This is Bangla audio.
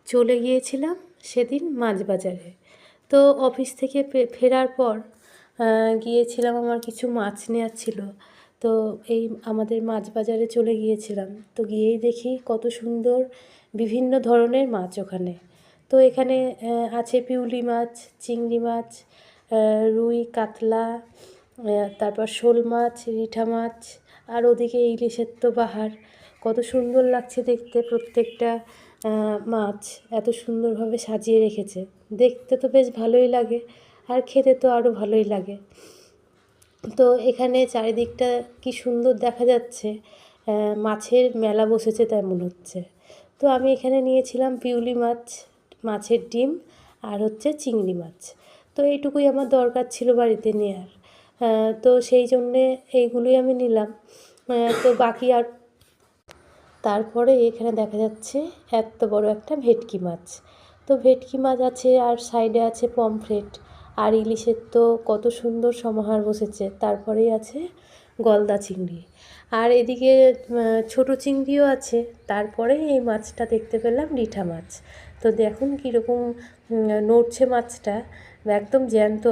চলে গিয়েছিলাম সেদিন মাছ বাজারে। তো অফিস থেকে ফেরার পর গিয়েছিলাম, আমার কিছু মাছ নেওয়ার ছিল। তো এই আমাদের মাছ বাজারে চলে গিয়েছিলাম। তো গিয়েই দেখি কত সুন্দর বিভিন্ন ধরনের মাছ ওখানে। তো এখানে আছে পিউলি মাছ, চিংড়ি মাছ, রুই, কাতলা, তারপর শোল মাছ, রিঠা মাছ, আর ওদিকে ইলিশের তো বাহার। কত সুন্দর লাগছে দেখতে প্রত্যেকটা মাছ এত সুন্দরভাবে সাজিয়ে রেখেছে। দেখতে তো বেশ ভালোই লাগে, আর খেতে তো আরও ভালোই লাগে। তো এখানে চারিদিকটা কি সুন্দর দেখা যাচ্ছে, মাছের মেলা বসেছে তাই মনে হচ্ছে। তো আমি এখানে নিয়েছিলাম পিউলি মাছ, মাছের ডিম, আর হচ্ছে চিংড়ি মাছ। তো এইটুকুই আমার দরকার ছিল বাড়িতে নেওয়ার। তো সেই জন্যে এইগুলোই আমি নিলাম। তো বাকি আর তারপরে এখানে দেখা যাচ্ছে এত বড় একটা ভেটকি মাছ। তো ভেটকি মাছ আছে, আর সাইডে আছে পমফ্রেট, আর ইলিশের তো কত সুন্দর সমাহার বসেছে। তারপরেই আছে গলদা চিংড়ি, আর এদিকে ছোটো চিংড়িও আছে। তারপরে এই মাছটা দেখতে পেলাম রিঠা মাছ। তো দেখুন কীরকম নড়ছে মাছটা, একদম জ্যান্ত।